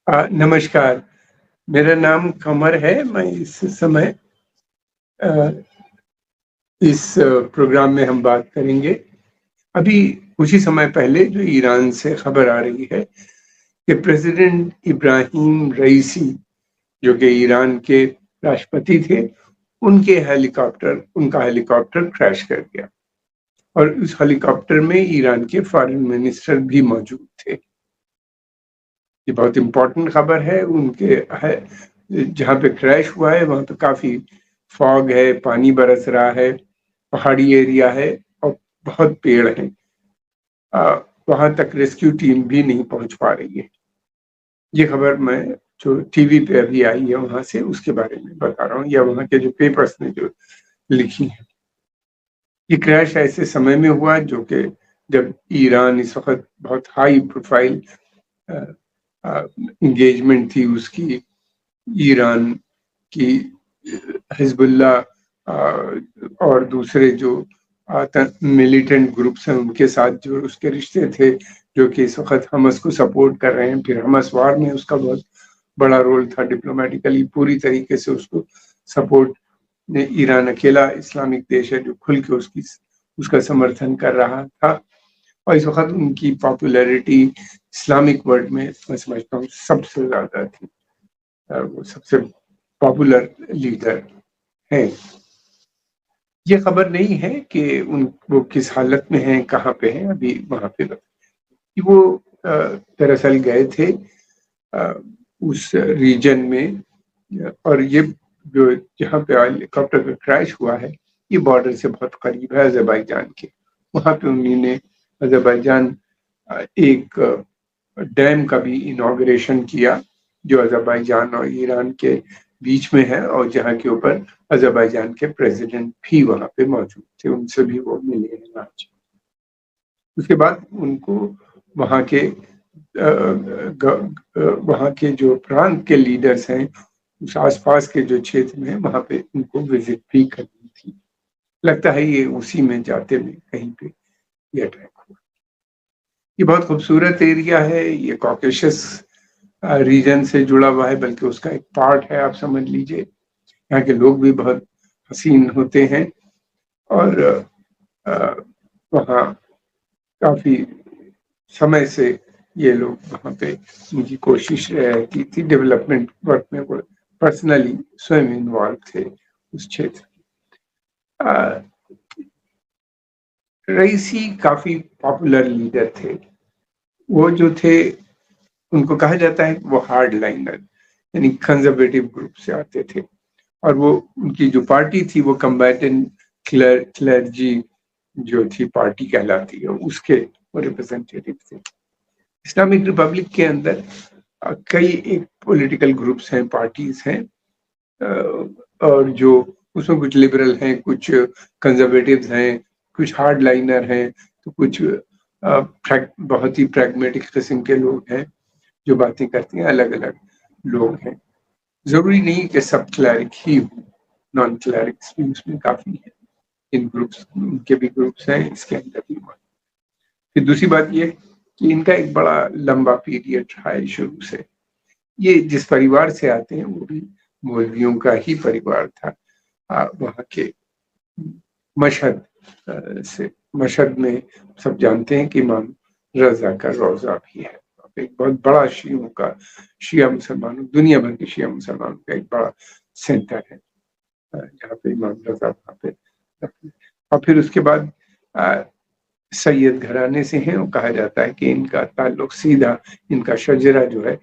नमस्कार, मेरा नाम कमर है। मैं इस समय अ, इस प्रोग्राम में हम बात करेंगे। अभी कुछ ही समय पहले जो ईरान से खबर आ रही है कि प्रेसिडेंट इब्राहिम रईसी, जो कि ईरान के राष्ट्रपति थे, उनका हेलीकॉप्टर क्रैश कर गया और उस हेलीकॉप्टर में ईरान के फॉरेन मिनिस्टर भी मौजूद थे। ये बहुत इम्पोर्टेंट खबर है। जहाँ पे क्रैश हुआ है वहाँ पे काफ़ी फॉग है, पानी बरस रहा है, पहाड़ी एरिया है और बहुत पेड़ हैं। वहाँ तक रेस्क्यू टीम भी नहीं पहुँच पा रही है। ये खबर मैं जो टीवी पे अभी आई है वहाँ से, उसके बारे में बता रहा हूँ, या वहाँ के जो पेपर्स ने जो लिखी है। ये क्रैश ऐसे समय में हुआ जो कि जब ईरान इस वक़्त बहुत हाई प्रोफाइल एंगेजमेंट थी उसकी, ईरान की हिजबुल्लाह और दूसरे जो मिलिटेंट ग्रुप्स हैं उनके साथ जो उसके रिश्ते थे, जो कि इस वक्त हमास को सपोर्ट कर रहे हैं। फिर हमास वार में उसका बहुत बड़ा रोल था, डिप्लोमेटिकली पूरी तरीके से उसको सपोर्ट। ईरान अकेला इस्लामिक देश है जो खुल के उसका समर्थन कर रहा था, और इस वक्त उनकी पॉपुलैरिटी इस्लामिक वर्ल्ड में मैं समझता हूँ सबसे ज़्यादा थी। वो सबसे पॉपुलर लीडर हैं। ये खबर नहीं है कि वो किस हालत में हैं, कहाँ पे हैं अभी वहाँ पे। कि वो दरअसल गए थे उस रीजन में, और ये जो जहाँ पे हेलीकॉप्टर का क्रैश हुआ है ये बॉर्डर से बहुत करीब है अज़रबैजान के। वहाँ पे उन्होंने अज़रबैजान एक डैम का भी इनॉग्रेशन किया जो अज़रबैजान और ईरान के बीच में है, और जहाँ के ऊपर अज़रबैजान के प्रेसिडेंट भी वहाँ पे मौजूद थे, उनसे भी वो मिले हैं आज। उसके बाद उनको वहाँ के वहाँ के जो प्रांत के लीडर्स हैं, उस आसपास के जो क्षेत्र में वहाँ पे उनको विजिट भी करनी थी। लगता है ये उसी में जाते में कहीं पे ये अटैक हुआ। ये बहुत खूबसूरत एरिया है, ये कॉकेशस रीजन से जुड़ा हुआ है, बल्कि उसका एक पार्ट है, आप समझ लीजिए। यहाँ के लोग भी बहुत हसीन होते हैं, और वहाँ काफ़ी समय से ये लोग वहाँ पे उनकी कोशिश रहती थी। डेवलपमेंट वर्क में वो पर्सनली स्वयं इन्वॉल्व थे उस क्षेत्र। रईसी काफ़ी पॉपुलर लीडर थे। वो जो थे उनको कहा जाता है वो हार्ड लाइनर, यानी कंजर्वेटिव ग्रुप से आते थे, और वो उनकी जो पार्टी थी वो कम्बैटेंट क्लर्जी जो थी पार्टी कहलाती है, उसके वो रिप्रेजेंटेटिव थे। इस्लामिक रिपब्लिक के अंदर कई एक पॉलिटिकल ग्रुप्स हैं, पार्टीज हैं, और जो उसमें कुछ लिबरल हैं, कुछ कंजर्वेटिव्स हैं, कुछ हार्ड लाइनर हैं, तो कुछ बहुत ही प्रैग्मेटिक किस्म के लोग हैं जो बातें करते हैं। अलग अलग लोग हैं, जरूरी नहीं कि सब क्लैरिक ही हो, नॉन क्लैरिक्स भी उसमें काफी है। इन ग्रुप्स उनके भी ग्रुप्स हैं इसके अंदर भी। फिर दूसरी बात ये कि इनका एक बड़ा लंबा पीरियड रहा है शुरू से। ये जिस परिवार से आते हैं वो भी मौलवियों का ही परिवार था। वहाँ के मशहद से, मशहद में सब जानते हैं कि इमाम रजा का रोजा भी है। एक बहुत बड़ा शियों का, शिया मुसलमानों, दुनिया भर के शिया मुसलमानों का एक बड़ा सेंटर है जहाँ पे इमाम रजा वहाँ पे। और फिर उसके बाद सैयद घराने से हैं, और कहा जाता है कि इनका ताल्लुक सीधा, इनका शजरा जो है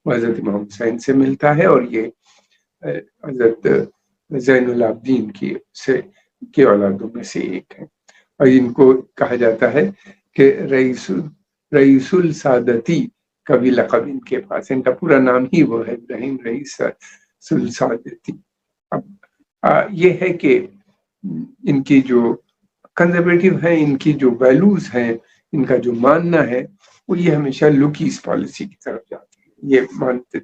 वो हजरत इमाम हुसैन से मिलता है, और ये हजरत ज़ैनुल आबिदीन के औलादों में से एक है। और इनको कहा जाता है कि रईसुल सादती का भी लक़ब इनके पास है। इनका पूरा नाम ही वो है, इब्राहिम रईसुल सादती। अब ये है कि इनकी जो कंजर्वेटिव है, इनकी जो वैल्यूज हैं, इनका जो मानना है वो ये हमेशा लुक ईस्ट पॉलिसी की तरफ जाती है।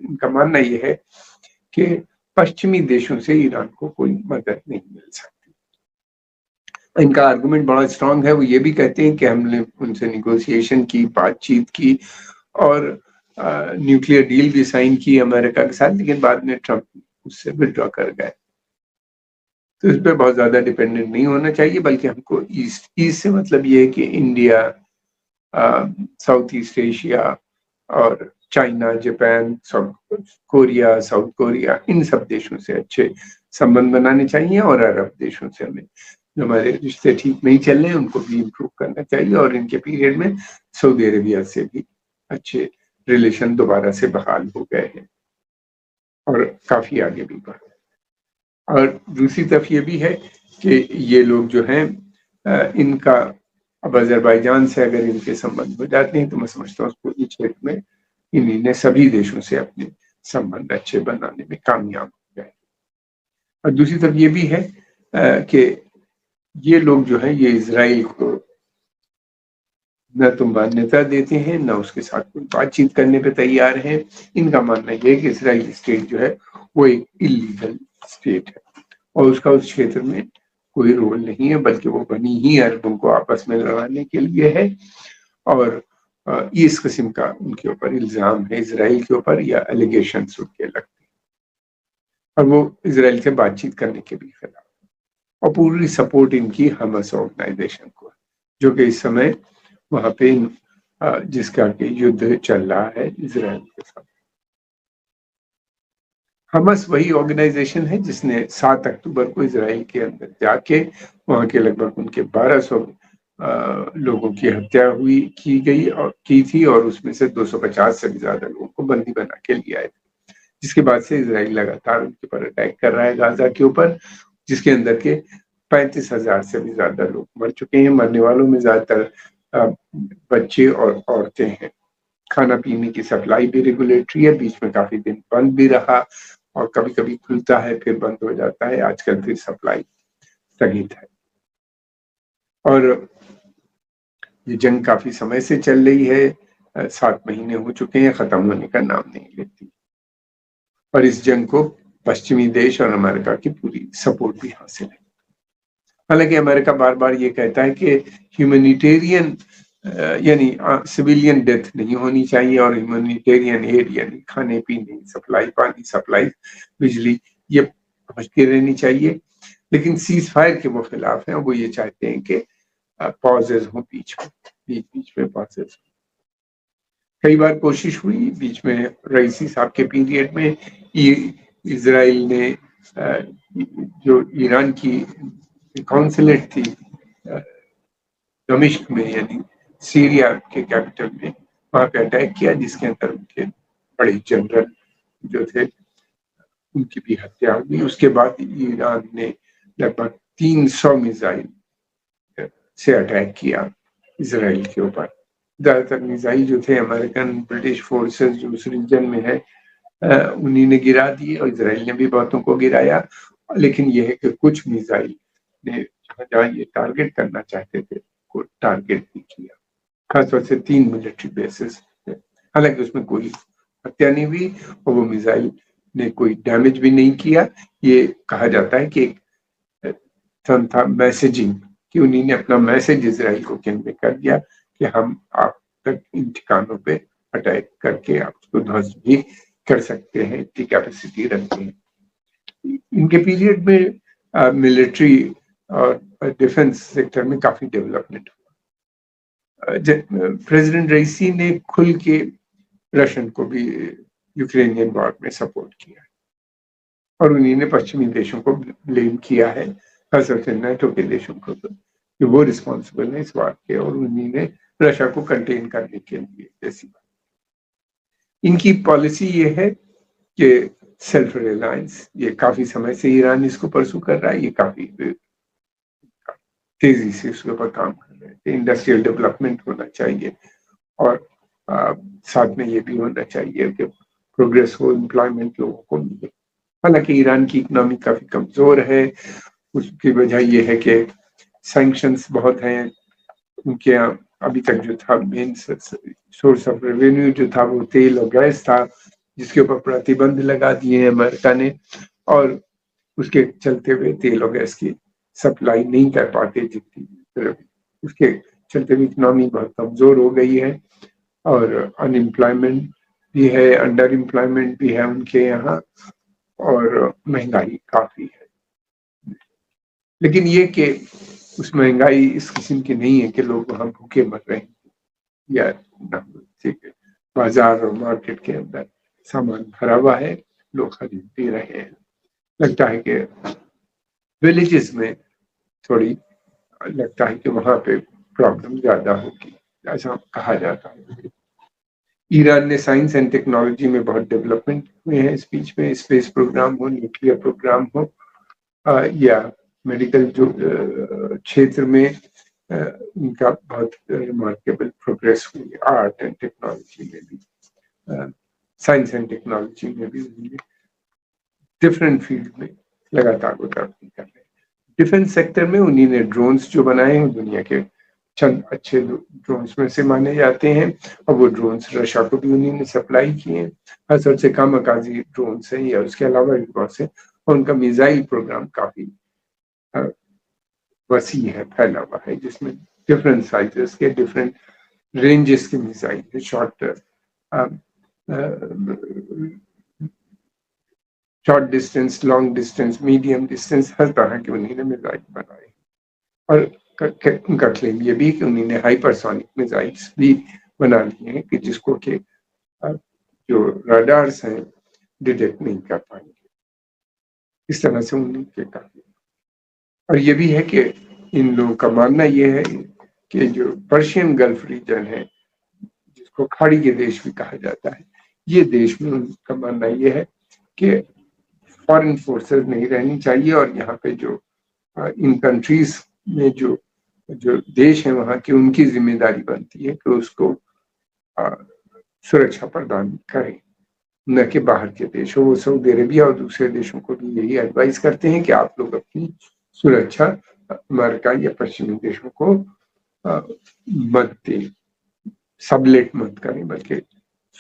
इनका मानना ये है कि पश्चिमी देशों से ईरान को कोई मदद नहीं मिल सकती। इनका आर्गुमेंट बड़ा स्ट्रांग है। वो ये भी कहते हैं कि हमने उनसे निगोशिएशन की, बातचीत की, और न्यूक्लियर डील भी साइन की अमेरिका के साथ, लेकिन बाद में ट्रंप उससे विड्रॉ कर गए। तो इस पर बहुत ज्यादा डिपेंडेंट नहीं होना चाहिए, बल्कि हमको ईस्ट से मतलब ये है कि इंडिया, साउथ ईस्ट एशिया और China, Japan, Korea, South Korea, इन सब देशों से अच्छे संबंध बनाने चाहिए, और अरब देशों से हमें जो हमारे रिश्ते ठीक नहीं चल रहे हैं उनको भी इम्प्रूव करना चाहिए, और इनके पीरियड में सऊदी अरेबिया से भी अच्छे रिलेशन दोबारा से बहाल हो गए हैं और काफी आगे भी बढ़े। और दूसरी तरफ ये भी है कि ये लोग जो हैं, इनका अब अजरबैजान से अगर इनके संबंध हो जाते हैं तो मैं समझता हूँ पूरी क्षेत्र में इन्हीं ने सभी देशों से अपने संबंध अच्छे बनाने में कामयाब हो गए। और दूसरी तरफ ये भी है कि ये लोग जो है ये इजराइल को न तो मान्यता देते हैं, न उसके साथ कोई बातचीत करने पे तैयार है। इनका मानना यह है कि इजराइल स्टेट जो है वो एक इलीगल स्टेट है और उसका उस क्षेत्र में कोई रोल नहीं है, बल्कि वो बनी ही अरबों को आपस में लड़ाने के लिए है। और इस किस्म का उनके ऊपर इल्जाम है इजराइल के ऊपर, या एलिगेशन उनके लगते हैं, और वो इजराइल से बातचीत करने के भी खिलाफ। और पूरी सपोर्ट इनकी हमस ऑर्गेनाइजेशन को, जो कि इस समय वहां पे जिसका कि युद्ध चल रहा है इजराइल के साथ। हमस वही ऑर्गेनाइजेशन है जिसने 7 अक्टूबर को इजराइल के अंदर जाके वहां के लगभग उनके 1200 लोगों की हत्या की गई और की थी, और उसमें से 250 से भी ज्यादा लोगों को बंदी बना के लिया है। जिसके बाद से इजराइल लगातार उनके ऊपर अटैक कर रहा है गाजा के ऊपर, जिसके अंदर के 35,000 से भी ज्यादा लोग मर चुके हैं। मरने वालों में ज्यादातर बच्चे और औरतें हैं। खाना पीने की सप्लाई भी रेगुलेटरी है, बीच में काफी दिन बंद भी रहा और कभी कभी खुलता है फिर बंद हो जाता है। आजकल फिर सप्लाई स्थगित है और ये जंग काफी समय से चल रही है। 7 महीने हो चुके हैं, खत्म होने का नाम नहीं लेती, और इस जंग को पश्चिमी देश और अमेरिका की पूरी सपोर्ट भी हासिल है। हालांकि अमेरिका बार बार ये कहता है कि ह्यूमैनिटेरियन यानी सिविलियन डेथ नहीं होनी चाहिए, और ह्यूमैनिटेरियन एड यानी खाने पीने सप्लाई, पानी सप्लाई, बिजली, ये पहुंचती रहनी चाहिए। लेकिन सीज फायर के वो खिलाफ हैं, वो ये चाहते हैं कि पॉजेज हो बीच में पॉजेज। कई बार कोशिश हुई बीच में रईसी साहब के पीरियड में, इजराइल ने जो ईरान की काउंसलेट थी दमिश्क में, यानी सीरिया के कैपिटल में, वहां पे अटैक किया, जिसके अंदर उनके बड़े जनरल जो थे उनकी भी हत्या हुई। उसके बाद ईरान ने लगभग 300 मिसाइल से अटैक किया इजराइल के ऊपर। ज्यादातर मिसाइल जो थे अमेरिकन ब्रिटिश फोर्सेस जो उस रीजन में है उन्हीं ने गिरा दिए, और इजराइल ने भी बहुतों को गिराया। लेकिन यह है कि कुछ मिसाइल ने जहां ये टारगेट करना चाहते थे को टारगेट भी किया, खासतौर से 3 मिलिट्री बेसिस। हालांकि उसमें कोई हत्या नहीं हुई और वो मिसाइल ने कोई डैमेज भी नहीं किया। ये कहा जाता है कि एक था मैसेजिंग, कि उन्हीं ने अपना मैसेज इजराइल को कन्वे कर दिया कि हम आप तक इन ठिकानों पे अटैक करके आप उसको ध्वस्त भी कर सकते हैं, इतनी कैपेसिटी रखते हैं। इनके पीरियड में मिलिट्री और डिफेंस सेक्टर में काफी डेवलपमेंट हुआ। प्रेसिडेंट रईसी ने खुल के रशियन को भी यूक्रेनियन वॉर में सपोर्ट किया, और उन्हीं ने पश्चिमी देशों को ब्लेम किया है, खासतौर से नाटो के देशों को, कि वो रिस्पॉन्सिबल है इस वार के, और उन्हीं ने रशिया को कंटेन करने के लिए जैसी बात। इनकी पॉलिसी ये है कि सेल्फ रिलायंस, ये काफी समय से ईरान इसको परसू कर रहा है, ये काफी तेजी से उसके ऊपर काम कर रहे थे। इंडस्ट्रियल डेवलपमेंट होना चाहिए, और साथ में ये भी होना चाहिए कि प्रोग्रेस हो, एम्प्लॉयमेंट लोगों को मिले। हालांकि ईरान की इकोनॉमी काफी कमजोर है, उसकी वजह यह है कि सैंक्शंस बहुत हैं उनके यहाँ। अभी तक जो था मेन सोर्स ऑफ रेवेन्यू जो था वो तेल और गैस था, जिसके ऊपर प्रतिबंध लगा दिए हैं अमेरिका ने, और उसके चलते हुए तेल और गैस की सप्लाई नहीं कर पाते जितनी, उसके चलते हुए इकोनॉमी बहुत कमजोर हो गई है, और अनएम्प्लॉयमेंट भी है, अंडर एम्प्लॉयमेंट भी है उनके यहाँ, और महंगाई काफी है। लेकिन ये कि उस महंगाई इस किस्म की नहीं है कि लोग वहां भूखे मर रहे हैं, या ठीक है, बाजार और मार्केट के अंदर सामान भरा हुआ है, लोग खरीद भी रहे हैं। लगता है कि विलेजेस में थोड़ी, लगता है कि वहां पे प्रॉब्लम ज्यादा होगी, ऐसा कहा जाता है। ईरान ने साइंस एंड टेक्नोलॉजी में बहुत डेवलपमेंट हुए हैं इस बीच में, स्पेस प्रोग्राम हो, न्यूक्लियर प्रोग्राम हो, या मेडिकल जो क्षेत्र में उनका बहुत रिमार्केबल प्रोग्रेस हुई, आर्ट एंड टेक्नोलॉजी में भी, साइंस एंड टेक्नोलॉजी में भी उन्होंने डिफरेंट फील्ड में लगातार वो तरक्की कर रहे हैं। डिफेंस सेक्टर में उन्हीं ने ड्रोन्स जो बनाए हैं, दुनिया के चंद अच्छे ड्रोन्स में से माने जाते हैं, और वो ड्रोन्स रशिया को भी उन्हीं ने सप्लाई किए हैं। हर सबसे कम अकाजी ड्रोन्स हैं, या उसके अलावा भी बहुत से, और उनका मिसाइल प्रोग्राम काफी वसी है, फैला हुआ है, जिसमें डिफरेंट साइजेस के, डिफरेंट रेंजेस के मिसाइल है, short distance, long distance, medium distance, हर तरह के उन्हीं ने मिसाइल बनाए। और उनका क्लेम ये भी कि उन्होंने हाइपरसोनिक मिसाइल्स भी बना लिए हैं कि जिसको कि जो रडार्स हैं डिटेक्ट नहीं कर पाएंगे। इस तरह से उनके काफी, और ये भी है कि इन लोगों का मानना ये है कि जो पर्शियन गल्फ रीजन है, जिसको खाड़ी के देश भी कहा जाता है, ये देश में उनका मानना ये है कि फॉरेन फोर्सेस नहीं रहनी चाहिए, और यहाँ पे जो इन कंट्रीज में जो जो देश है वहाँ की, उनकी जिम्मेदारी बनती है कि उसको सुरक्षा प्रदान करें, न कि बाहर के देश हो। वो सऊदी अरेबिया और दूसरे देशों को भी यही एडवाइस करते हैं कि आप लोग अपनी सुरक्षा अमेरिका या पश्चिमी देशों को मत दें, सबलेट मत करें, बल्कि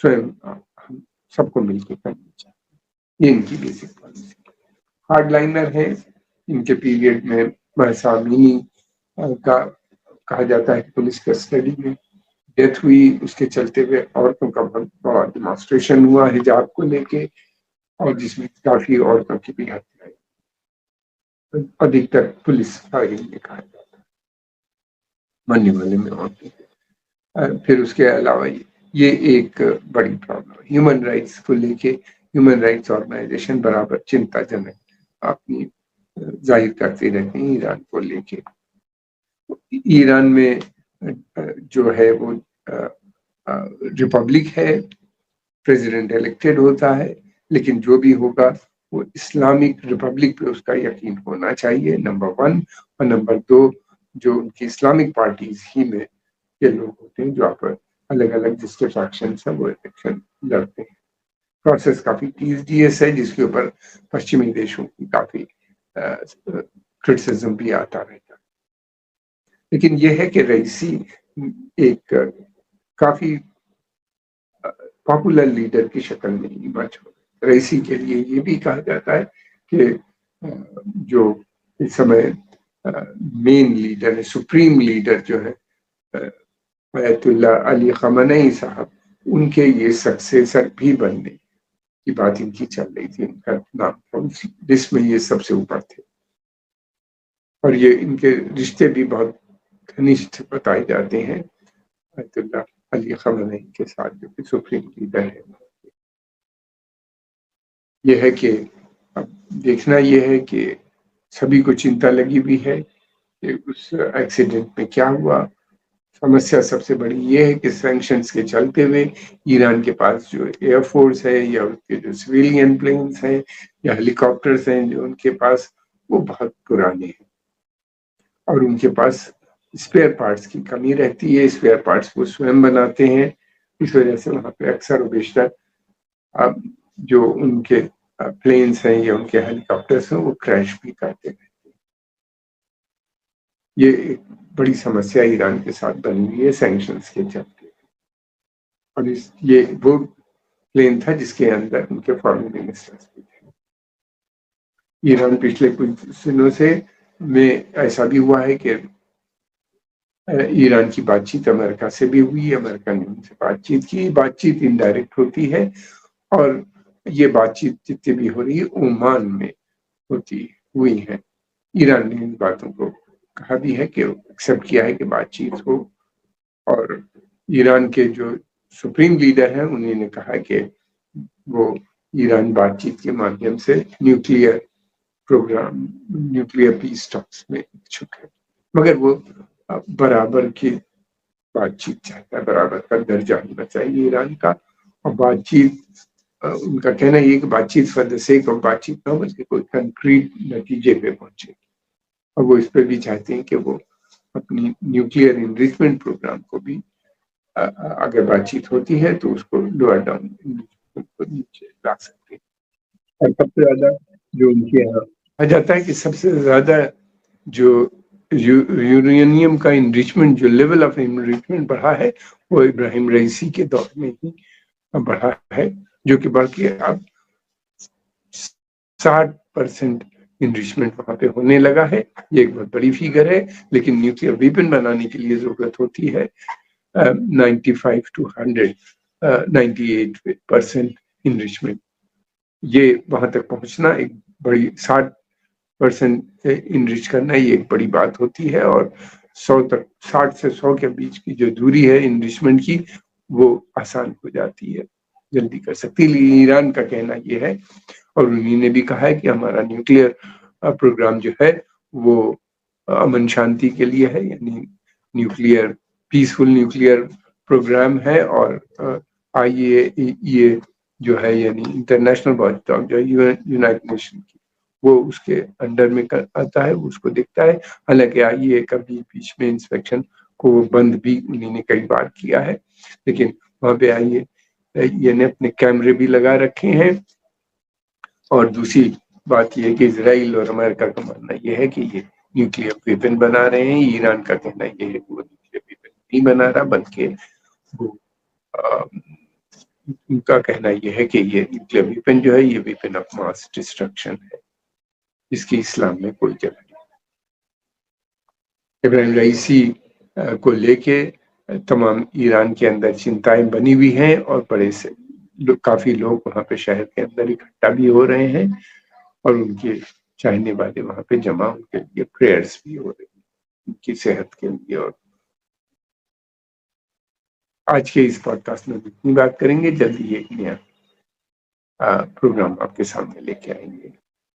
स्वयं हम सबको मिलकर करनी चाहिए। ये इनकी बेसिक पॉलिसी। हार्डलाइनर है, इनके पीरियड में महसा अमीनी का कहा जाता है पुलिस कस्टडी में डेथ हुई, उसके चलते हुए औरतों का बहुत बड़ा डिमॉन्स्ट्रेशन हुआ हिजाब को लेके, और जिसमें काफी औरतों की भी हत्या, अधिकतर पुलिस फायरिंग में कहा जाता है, मरने वाले में औरतें। फिर उसके अलावा ये एक बड़ी प्रॉब्लम, ह्यूमन राइट्स को लेके ह्यूमन राइट्स ऑर्गेनाइजेशन बराबर चिंताजनक अपनी जाहिर करते रहते हैं ईरान को लेके। ईरान में जो है वो रिपब्लिक है, प्रेसिडेंट इलेक्टेड होता है, लेकिन जो भी होगा वो इस्लामिक रिपब्लिक पे उसका यकीन होना चाहिए, नंबर 1। और नंबर 2, जो उनकी इस्लामिक पार्टीज ही में के लोग होते हैं, जो आप अलग अलग जिसके फैक्शन है वो इलेक्शन लड़ते हैं। प्रोसेस काफी टीजियस है, जिसके ऊपर पश्चिमी देशों की काफी क्रिटिसिज्म भी आता रहता है। लेकिन यह है कि रईसी एक काफी पॉपुलर लीडर की शक्ल में इमर्ज हो। रईसी के लिए ये भी कहा जाता है कि जो इस समय मेन लीडर है, सुप्रीम लीडर जो है अयतुल्ला अली खamenei साहब, उनके ये सक्सेसर भी बनने की बात इनकी चल रही थी। इनका नाम उसी लिस्ट में ये सबसे ऊपर थे, और ये इनके रिश्ते भी बहुत घनिष्ठ बताए जाते हैं अयतुल्ला अली खamenei के साथ, जो कि सुप्रीम लीडर है। यह है कि अब देखना यह है कि सभी को चिंता लगी हुई है कि उस एक्सीडेंट में क्या हुआ। समस्या सबसे बड़ी ये है कि सैंक्शंस के चलते हुए ईरान के पास जो एयरफोर्स है, या उसके जो सिविलियन प्लेन्स हैं या हेलीकॉप्टर्स हैं जो उनके पास, वो बहुत पुराने हैं, और उनके पास स्पेयर पार्ट्स की कमी रहती है। स्पेयर पार्ट्स वो स्वयं बनाते हैं, इस वजह से वहाँ पे अक्सर और बेशतर जो उनके प्लेन्स हैं या उनके हेलीकॉप्टर्स हैं वो क्रैश भी करते हैं। ये एक बड़ी समस्या ईरान के साथ बनी हुई है सैंक्शंस के चलते। और ये वो प्लेन था जिसके अंदर उनके फॉरेन मिनिस्टर्स भी थे। ईरान पिछले कुछ दिनों से में ऐसा भी हुआ है कि ईरान की बातचीत अमेरिका से भी हुई, अमेरिका ने उनसे बातचीत की। बातचीत इनडायरेक्ट होती है और ये बातचीत जितनी भी हो रही है ओमान में होती हुई है। ईरान ने इन बातों को कहा भी है कि एक्सेप्ट किया है कि बातचीत हो, और ईरान के जो सुप्रीम लीडर हैं उन्होंने कहा कि वो ईरान बातचीत के माध्यम से nuclear program, nuclear peace talks में इच्छुक है, मगर वो बराबर की बातचीत चाहता है, बराबर का दर्जा होना चाहिए ईरान का। और बातचीत, उनका कहना ये कि बातचीत फॉर द सेक ऑफ बातचीत ना हो, बल्कि कोई कंक्रीट नतीजे पे पहुंचे। और वो इस पर भी चाहते हैं कि वो अपनी न्यूक्लियर इनरिचमेंट प्रोग्राम को भी अगर बातचीत होती है तो उसको लोअर डाउन को नीचे ला सकते हैं। और सबसे ज्यादा जो उनके यहाँ कहा जाता है कि सबसे ज्यादा जो यूरेनियम का इनरिचमेंट, जो लेवल ऑफ इनरिचमेंट बढ़ा है, वो इब्राहिम रईसी के दौर में ही बढ़ा है, जो कि बढ़ के अब 60% इनरिचमेंट वहां पे होने लगा है। ये एक बहुत बड़ी फिगर है, लेकिन न्यूक्लियर वेपन बनाने के लिए जरूरत होती है 95 to 100 98% इनरिचमेंट। ये वहां तक पहुंचना एक बड़ी 60% इनरिच करना ये एक बड़ी बात होती है, और 100 तक, 60 से 100 के बीच की जो दूरी है इनरिचमेंट की, वो आसान हो जाती है, जल्दी कर सकती है। ईरान का कहना ये है, और उन्होंने भी कहा है कि हमारा न्यूक्लियर प्रोग्राम जो है वो अमन शांति के लिए है, यानी न्यूक्लियर पीसफुल न्यूक्लियर प्रोग्राम है। और IAEA जो है, यानी इंटरनेशनल वॉचडॉग जो है यूनाइटेड नेशन की, वो उसके अंडर में आता है, उसको देखता है। हालांकि IAEA का भी बीच में इंस्पेक्शन को बंद भी उन्होंने कई बार किया है, लेकिन वहां पे IAEA ने अपने कैमरे भी लगा रखे हैं। और दूसरी बात यह है कि इजराइल और अमेरिका का मानना यह है कि ये न्यूक्लियर वेपन बना रहे हैं। ईरान का कहना यह है कि वो न्यूक्लियर वेपन नहीं बना रहा, बल्कि वो उनका कहना यह है कि ये न्यूक्लियर वेपन जो है, ये वेपन ऑफ मास डिस्ट्रक्शन है, इसकी इस्लाम में कोई जगह नहीं। इब्राहिम रईसी को लेके तमाम ईरान के अंदर चिंताएं बनी हुई हैं, और बड़े से काफी लोग वहां पे शहर के अंदर इकट्ठा भी हो रहे हैं, और उनके चाहने वाले वहां पे जमा, उनके लिए प्रेयर्स भी हो रही हैं उनकी सेहत के लिए। और आज के इस पॉडकास्ट में इतनी बात करेंगे, जल्दी एक नया प्रोग्राम आपके सामने लेके आएंगे।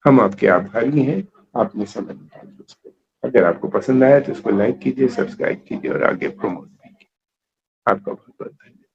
हम आपके आभारी हैं, आपने समय निकाली उस पर। अगर आपको पसंद आया तो इसको लाइक कीजिए, सब्सक्राइब कीजिए और आगे प्रमोट कीजिए। आपका बहुत बहुत धन्यवाद।